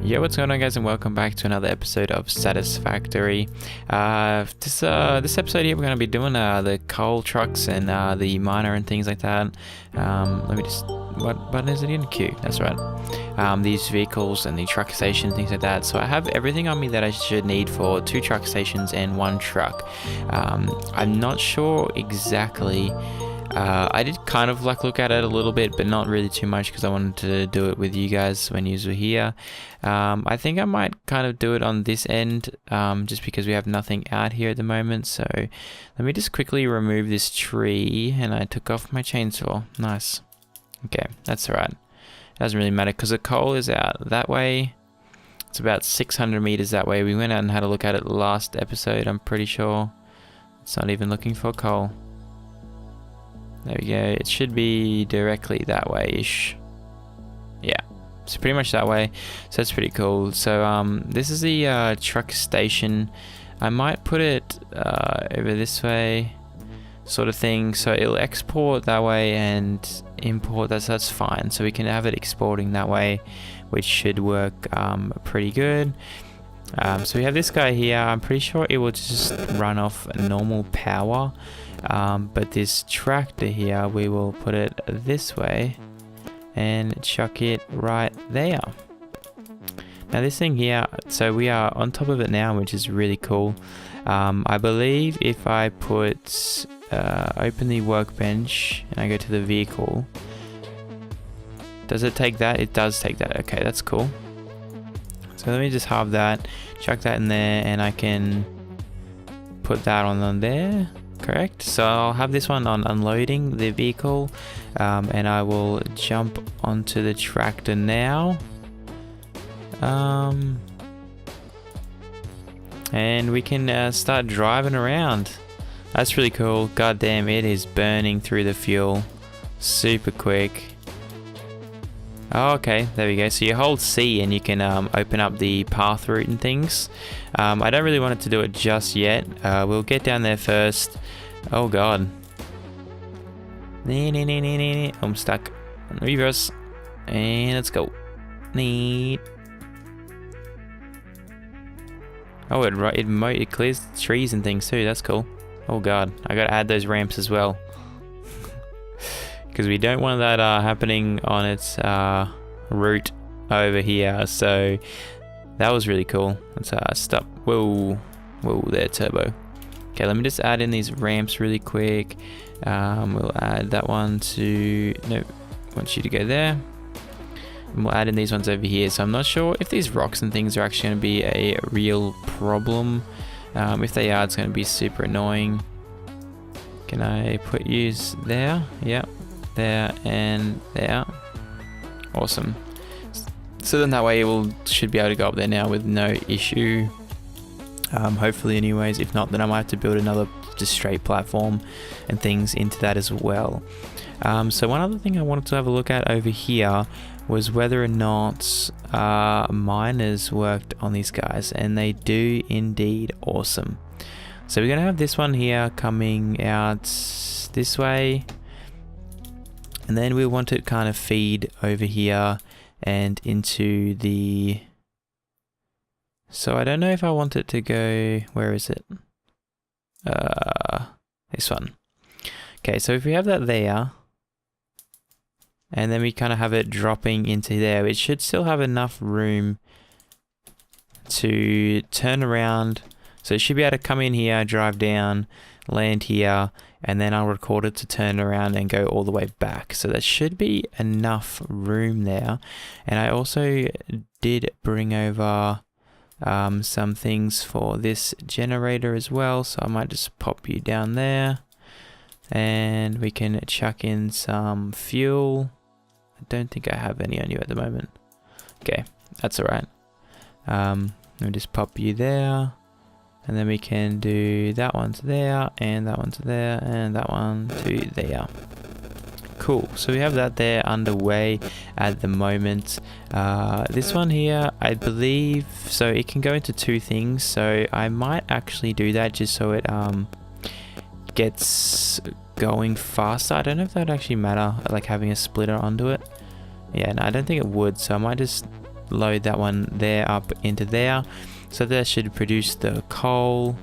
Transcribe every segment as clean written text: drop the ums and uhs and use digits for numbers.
Yo, what's going on, guys, and welcome back to another episode of Satisfactory. This episode here, we're going to be doing the coal trucks and the miner and things like that. Let me just, what button is it in? Q, that's right. These vehicles and the truck station, things like that. So I have everything on me that I should need for 2 truck stations and 1 truck. I'm not sure exactly. I did kind of look at it a little bit, but not really too much because I wanted to do it with you guys when you were here. I think I might kind of do it on this end, just because we have nothing out here at the moment. So let me just quickly remove this tree, and I took off my chainsaw. Nice. Okay, that's alright. Doesn't really matter because the coal is out that way. It's about 600 meters that way. We went out and had a look at it last episode. I'm pretty sure it's not even looking for coal. There we go. It should be directly that way-ish. Yeah, it's pretty much that way. So that's pretty cool. So this is the truck station. I might put it over this way, sort of thing. So it'll export that way and import. That's fine. So we can have it exporting that way, which should work pretty good. So we have this guy here. I'm pretty sure it will just run off normal power. But this tractor here, we will put it this way and chuck it right there. Now this thing here, so we are on top of it now, which is really cool. I believe if I put open the workbench and I go to the vehicle, does it take that? It does take that. Okay, that's cool. So let me just halve that, chuck that in there, and I can put that on there. Correct. So I'll have this one on unloading the vehicle, and I will jump onto the tractor now. And we can start driving around. That's really cool. God damn, it is burning through the fuel super quick. Oh, okay, there we go. So you hold C and you can open up the path route and things. I don't really want it to do it just yet. We'll get down there first. Oh god. I'm stuck. Reverse. And let's go. Neat. Oh, it clears trees and things too. That's cool. Oh god, I gotta add those ramps as well. Because we don't want that happening on its route over here. So that was really cool. Let's stop. Whoa there, turbo. Okay, let me just add in these ramps really quick. We'll add that one to, no, I want you to go there. And we'll add in these ones over here. So I'm not sure if these rocks and things are actually going to be a real problem. If they are, it's going to be super annoying. Can I put yous there? Yep. There and there. Awesome. So then that way it should be able to go up there now with no issue. Hopefully anyways. If not, then I might have to build another just straight platform and things into that as well. So one other thing I wanted to have a look at over here was whether or not miners worked on these guys, and they do indeed. Awesome. So we're gonna have this one here coming out this way. And then we want it kind of feed over here and into the... So I don't know if I want it to go... Where is it? This one. Okay, so if we have that there, and then we kind of have it dropping into there, it should still have enough room to turn around. So it should be able to come in here, drive down, land here, and then I'll record it to turn around and go all the way back. So that should be enough room there. And I also did bring over some things for this generator as well. So I might just pop you down there, and we can chuck in some fuel. I don't think I have any on you at the moment. Okay, that's alright. Let me just pop you there. And then we can do that one to there, and that one to there, and that one to there. Cool, so we have that there underway at the moment. This one here, I believe, so it can go into 2 things. So I might actually do that just so it gets going faster. I don't know if that would actually matter, like having a splitter onto it. Yeah, no, I don't think it would. So I might just load that one there up into there. So that should produce the coal.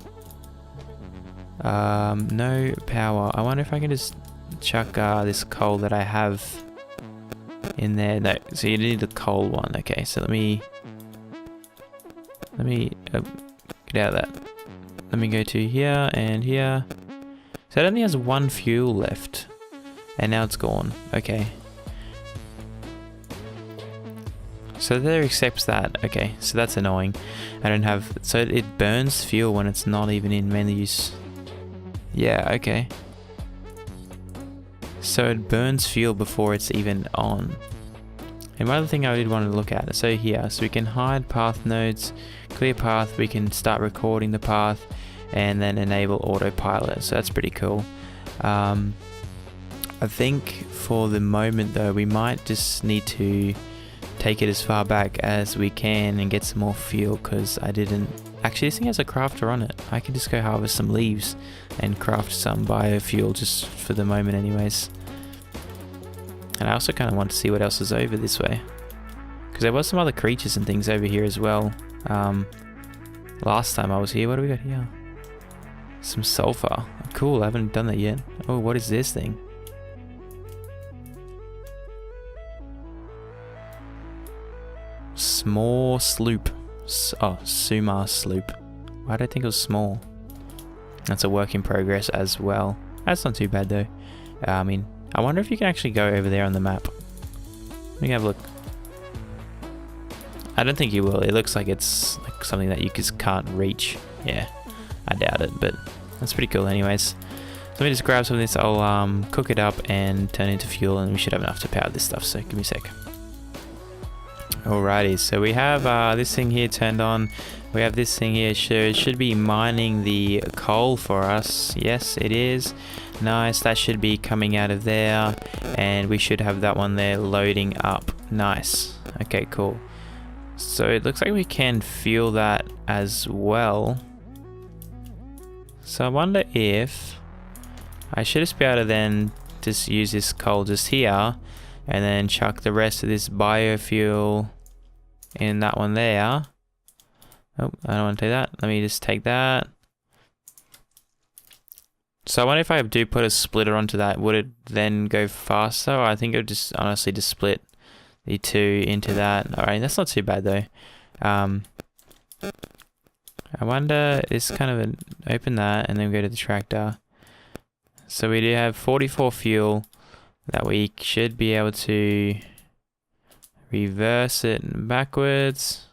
No power. I wonder if I can just chuck this coal that I have in there. No, so you need the coal one. Okay, so let me get out of that. Let me go to here and here. So it only has one fuel left, and now it's gone. Okay. So there accepts that. Okay, so that's annoying. I don't have, so it burns fuel when it's not even in main use. Yeah, okay. So it burns fuel before it's even on. And one other thing I did want to look at, so here, so we can hide path nodes, clear path, we can start recording the path, and then enable autopilot, so that's pretty cool. I think for the moment though, we might just need to take it as far back as we can and get some more fuel, because I didn't... Actually, this thing has a crafter on it. I can just go harvest some leaves and craft some biofuel just for the moment anyways. And I also kind of want to see what else is over this way, because there was some other creatures and things over here as well. Last time I was here, what do we got here? Some sulfur. Cool, I haven't done that yet. Oh, what is this thing? Small sloop. Oh, Sumar sloop. Why did I think it was small? That's a work in progress as well. That's not too bad though. I mean, I wonder if you can actually go over there on the map. Let me have a look. I don't think you will. It looks like it's like something that you just can't reach. Yeah, I doubt it, but that's pretty cool anyways. Let me just grab some of this. I'll cook it up and turn it into fuel, and we should have enough to power this stuff, so give me a sec. Alrighty, so we have this thing here turned on. We have this thing here, it should be mining the coal for us. Yes, it is. Nice, that should be coming out of there, and we should have that one there loading up. Nice. Okay, cool. So it looks like we can fuel that as well. So I wonder if I should just be able to then just use this coal just here, and then chuck the rest of this biofuel in that one there. Oh, I don't want to do that. Let me just take that. So I wonder if I do put a splitter onto that, would it then go faster? Or I think it would just honestly just split the two into that. Alright, that's not too bad though. I wonder, this kind of open that and then go to the tractor. So we do have 44 fuel that we should be able to reverse it backwards.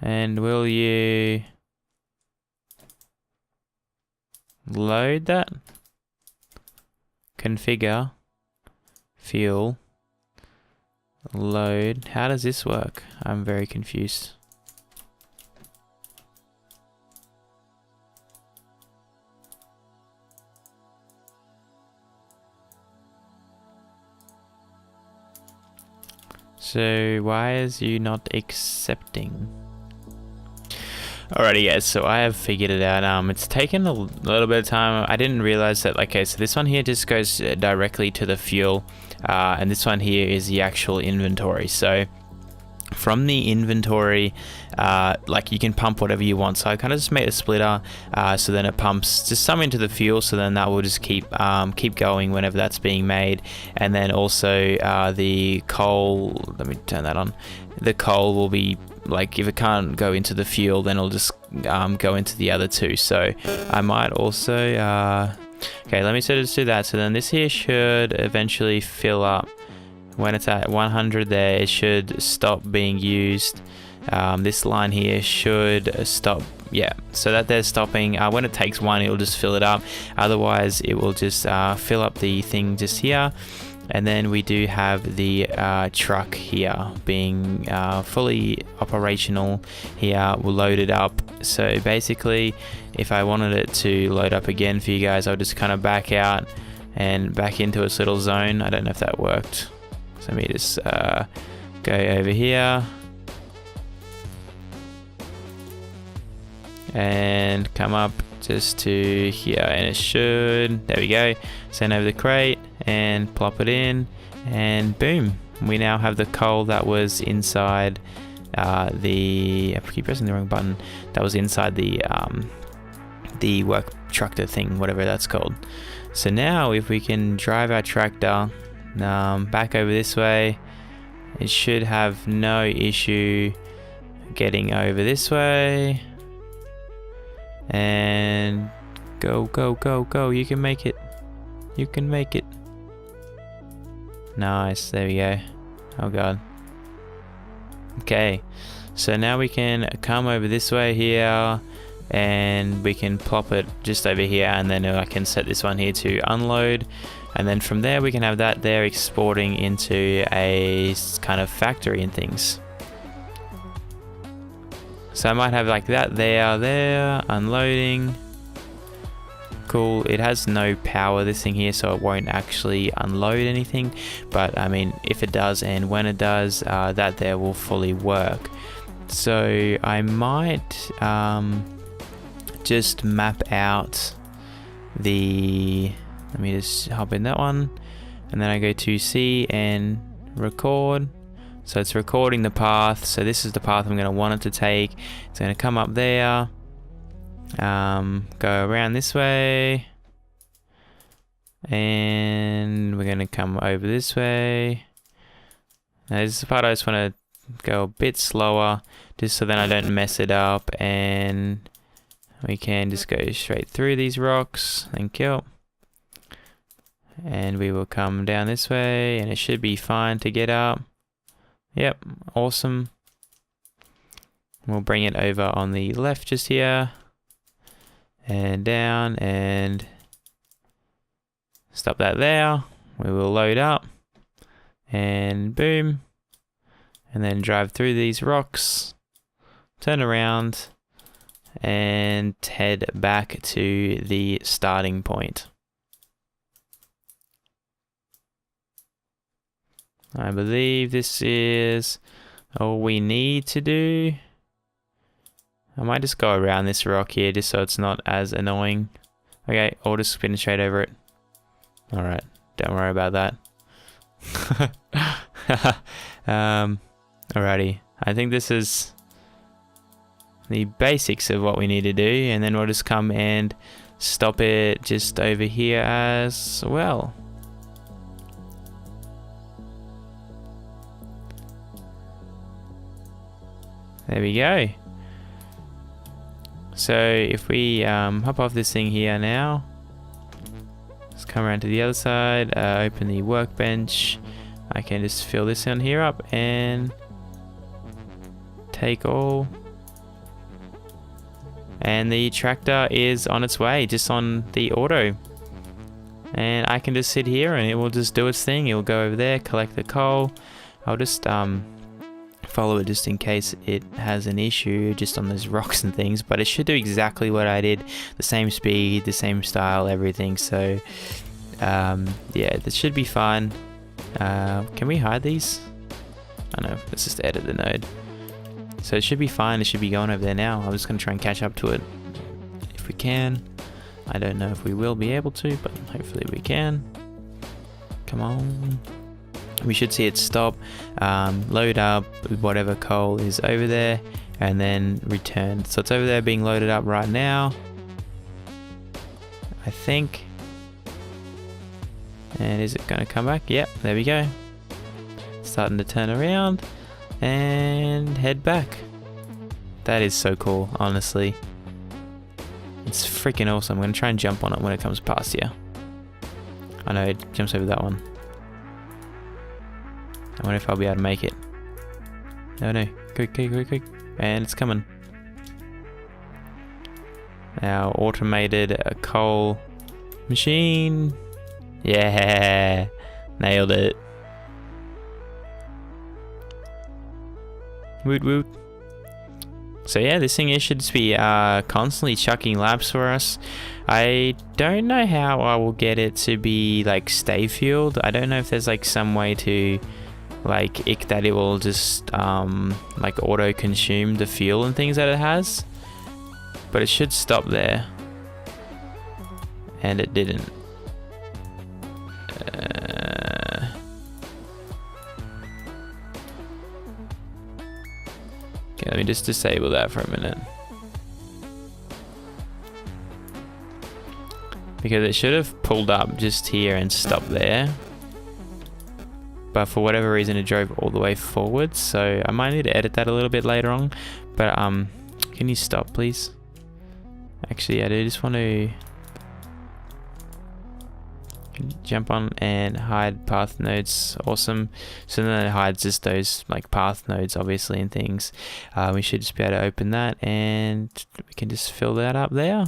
And will you load that? Configure, fuel, load. How does this work? I'm very confused. So why is you not accepting? Alrighty guys, so I have figured it out. It's taken a little bit of time. I didn't realize that, okay, so this one here just goes directly to the fuel, and this one here is the actual inventory. So from the inventory, like you can pump whatever you want. So I kind of just made a splitter, so then it pumps just some into the fuel, so then that will just keep going whenever that's being made. And then also the coal, let me turn that on. The coal will be, like, if it can't go into the fuel, then it'll just go into the other two. So I might also okay, let me just do that. So then this here should eventually fill up. When it's at 100 there, it should stop being used. This line here should stop. Yeah, so that they're stopping. When it takes one, it'll just fill it up. Otherwise, it will just fill up the thing just here. And then we do have the truck here being fully operational here. We'll load it up. So basically, if I wanted it to load up again for you guys, I'll just kind of back out and back into its little zone. I don't know if that worked. So let me just go over here and come up just to here, and it should, there we go, send over the crate and plop it in, And boom, we now have the coal that was inside I keep pressing the wrong button. That was inside the work tractor thing, whatever that's called. So now if we can drive our tractor back over this way, it should have no issue getting over this way. And go, go, go, go. You can make it. You can make it. Nice. There we go. Oh god. Okay. So now we can come over this way here, and we can plop it just over here, and then I can set this one here to unload, and then from there we can have that there exporting into a kind of factory and things. So I might have like that there, unloading. Cool. It has no power, this thing here, so it won't actually unload anything, but I mean if it does, and when it does, that there will fully work. So I might just map out the, let me just hop in that one, and then I go to C and record. So it's recording the path. So this is the path I'm going to want it to take. It's going to come up there, go around this way, and we're going to come over this way. Now this is the part I just want to go a bit slower, just so then I don't mess it up, and we can just go straight through these rocks. Thank you. And we will come down this way, and it should be fine to get up. Yep, awesome. We'll bring it over on the left just here, and down, and stop that there. We will load up, and boom, and then drive through these rocks, turn around, and head back to the starting point. I believe this is all we need to do. I might just go around this rock here just so it's not as annoying. Okay, I'll just spin straight over it. Alright, don't worry about that. Alrighty, I think this is the basics of what we need to do, and then we'll just come and stop it just over here as well. There we go. So if we hop off this thing here now, let's come around to the other side, open the workbench. I can just fill this on here up and take all. And the tractor is on its way, just on the auto. And I can just sit here and it will just do its thing. It will go over there, collect the coal. I'll just follow it just in case it has an issue just on those rocks and things, but it should do exactly what I did, the same speed, the same style, everything. So yeah, this should be fine. Can we hide these? I know, let's just edit the node. So it should be fine, it should be going over there now. I'm just going to try and catch up to it if we can. I don't know if we will be able to, but hopefully we can. Come on. We should see it stop, load up whatever coal is over there, and then return. So it's over there being loaded up right now, I think. And is it going to come back? Yep, there we go. Starting to turn around and head back. That is so cool, honestly. It's freaking awesome. I'm going to try and jump on it when it comes past here. I know, it jumps over that one. I wonder if I'll be able to make it. No, quick, quick, quick, quick. And it's coming. Our automated coal machine. Yeah, nailed it. Woot woot. So yeah, this thing here should just be constantly chucking laps for us. I don't know how I will get it to be like stay fueled. I don't know if there's like some way to like that it will just like auto consume the fuel and things that it has, but it should stop there, and it didn't. Okay, let me just disable that for a minute. Because it should have pulled up just here and stopped there. But for whatever reason it drove all the way forward, so I might need to edit that a little bit later on. But can you stop please? Actually I do just want to jump on and hide path nodes. Awesome. So then it hides just those like path nodes obviously and things. We should just be able to open that and we can just fill that up there.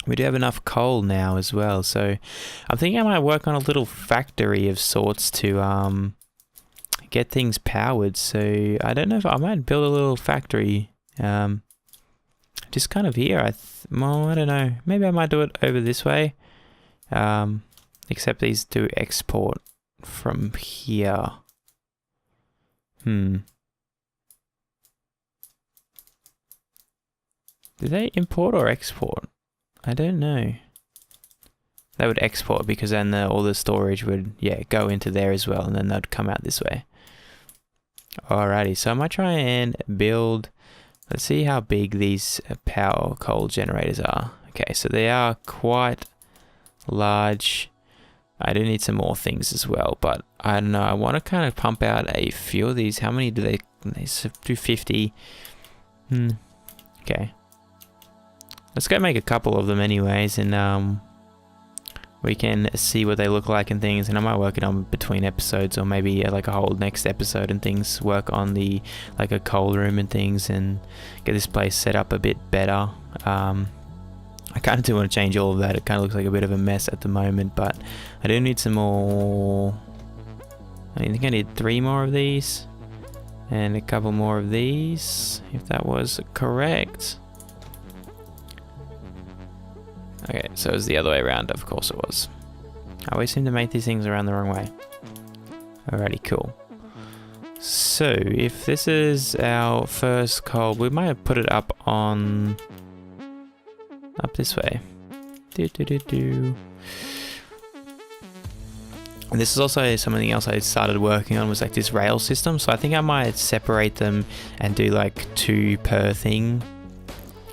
We do have enough coal now as well, so I'm thinking I might work on a little factory of sorts to get things powered. So I don't know if I might build a little factory just kind of here. Well, I don't know, maybe I might do it over this way, except these do export from here. Do they import or export? I don't know. They would export because then all the storage would, yeah, go into there as well, and then they'd come out this way. Alrighty, so I might try and build, let's see how big these power coal generators are. Okay, so they are quite large. I do need some more things as well, but I don't know, I want to kind of pump out a few of these. How many do they do? 50. Okay. Let's go make a couple of them anyways, and we can see what they look like and things, and I might work it on between episodes, or maybe like a whole next episode and things, work on the like a coal room and things and get this place set up a bit better. I kind of do want to change all of that. It kind of looks like a bit of a mess at the moment, but I do need some more. I think I need 3 more of these and a couple more of these, if that was correct. Okay, so it was the other way around, of course it was. I always seem to make these things around the wrong way. Alrighty, cool. So, if this is our first coal, we might have put it up on... up this way. And this is also something else I started working on, was like this rail system. So I think I might separate them and do like 2 per thing.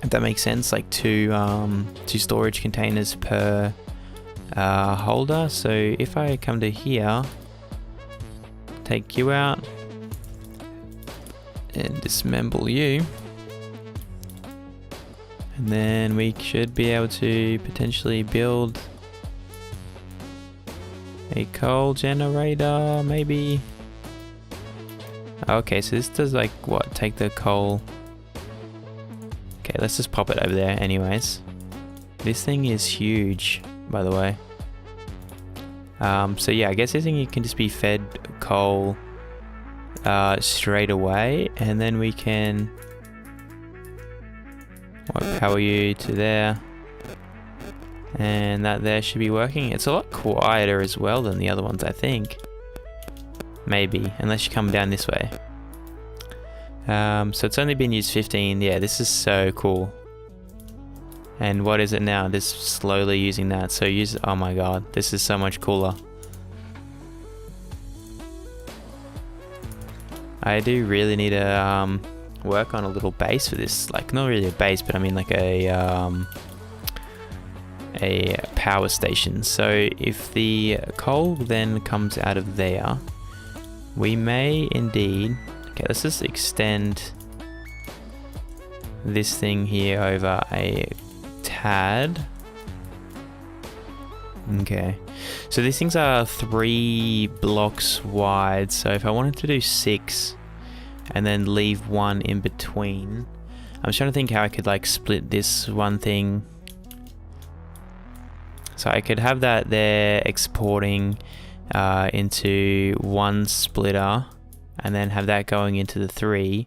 If that makes sense, like two storage containers per holder. So if I come to here, take you out and dismember you, and then we should be able to potentially build a coal generator, maybe. Okay, so this does like what? Take the coal. Okay, let's just pop it over there anyways. This thing is huge, by the way. So yeah, I guess this thing can just be fed coal straight away, and then we can power you to there, and that there should be working. It's a lot quieter as well than the other ones, I think. Maybe, unless you come down this way. So it's only been used 15. Yeah, this is so cool. And what is it now? Just slowly using that. So use, oh my god, this is so much cooler. I do really need to work on a little base for this. Like, not really a base, but I mean like a power station. So if the coal then comes out of there, we may indeed... Okay, let's just extend this thing here over a tad. Okay, so these things are 3 blocks wide, so if I wanted to do 6 and then leave 1 in between, I'm trying to think how I could like split this one thing. So I could have that there exporting into 1 splitter, and then have that going into the 3.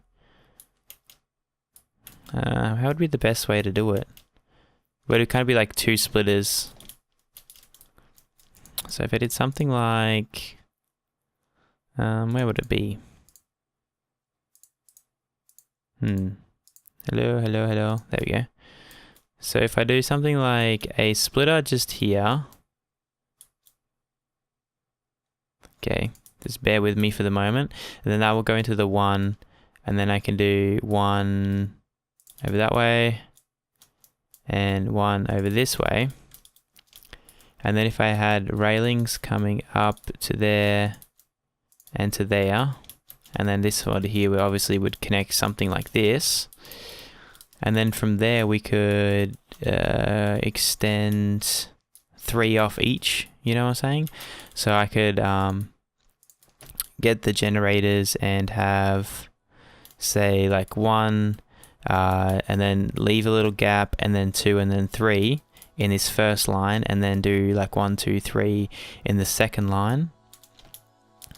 How would be the best way to do it? Would it kind of be like 2 splitters? So if I did something like... where would it be? Hello, hello, hello. There we go. So if I do something like a splitter just here... Okay. Just bear with me for the moment, and then that will go into the 1 and then I can do one over that way and one over this way. And then if I had railings coming up to there and to there, and then this one here we obviously would connect something like this, and then from there we could extend 3 off each, you know what I'm saying? So I could get the generators and have, say, like 1 and then leave a little gap, and then 2 and then 3 in this first line, and then do like 1, 2, 3 in the second line,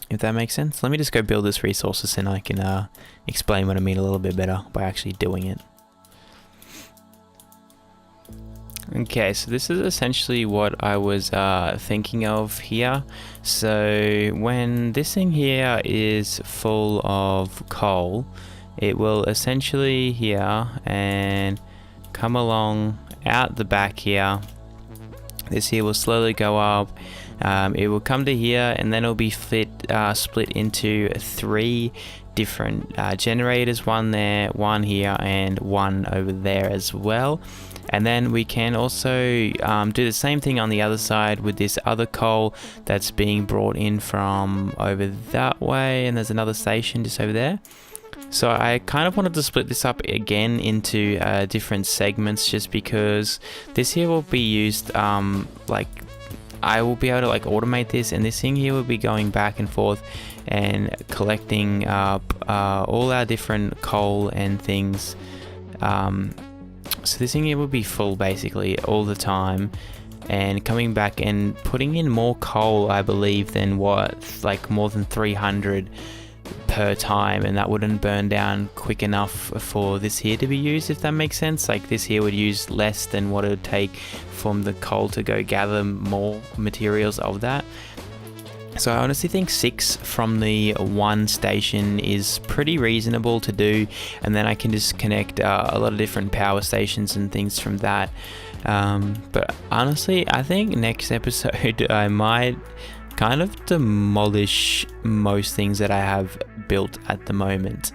if that makes sense. Let me just go build this resources and I can explain what I mean a little bit better by actually doing it. Okay, so this is essentially what I was thinking of here. So when this thing here is full of coal, it will essentially here and come along out the back here. This here will slowly go up. It will come to here, and then it'll be split into 3 different generators, 1 there, 1 here, and 1 over there as well. And then we can also do the same thing on the other side with this other coal that's being brought in from over that way, and there's another station just over there. So I kind of wanted to split this up again into different segments, just because this here will be used like I will be able to like automate this, and this thing here will be going back and forth and collecting up all our different coal and things. So this thing here will be full basically all the time, and coming back and putting in more coal, I believe, than what, like more than 300 per time, and that wouldn't burn down quick enough for this here to be used, if that makes sense. Like this here would use less than what it would take from the coal to go gather more materials of that. So I honestly think 6 from the 1 station is pretty reasonable to do, and then I can just connect a lot of different power stations and things from that. But honestly, I think next episode I might kind of demolish most things that I have built at the moment,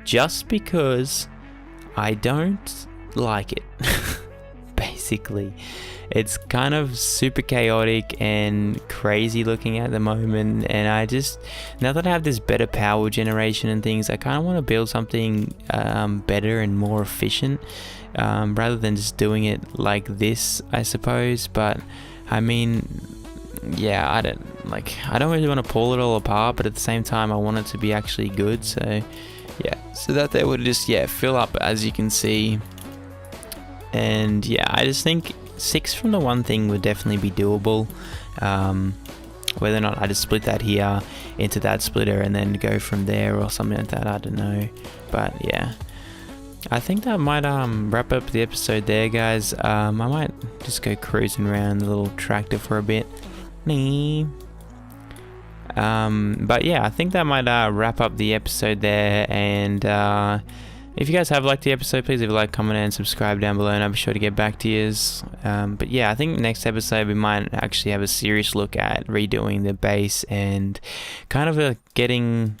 just because I don't like it. Basically, it's kind of super chaotic and crazy looking at the moment, and I just, now that I have this better power generation and things, I kind of want to build something better and more efficient, rather than just doing it like this, I suppose. But I mean, yeah, I don't really want to pull it all apart, but at the same time I want it to be actually good. So yeah, so that they would just fill up, as you can see. And yeah, I just think 6 from the 1 thing would definitely be doable. Whether or not I just split that here into that splitter and then go from there or something like that, I don't know. But yeah, I think that might wrap up the episode there, guys. I might just go cruising around the little tractor for a bit. But yeah, I think that might wrap up the episode there. And if you guys have liked the episode, please leave a like, comment, and subscribe down below, and I'll be sure to get back to you. But yeah, I think next episode we might actually have a serious look at redoing the base and kind of getting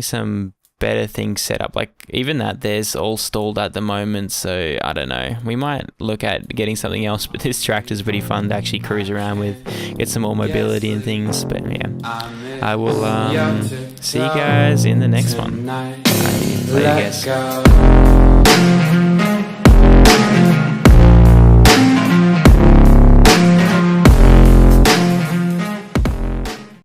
some better things set up. Like even that, there's all stalled at the moment, so I don't know. We might look at getting something else, but this tractor's pretty fun to actually cruise around with, get some more mobility and things. But yeah, I will see you guys in the next one. Later, guys.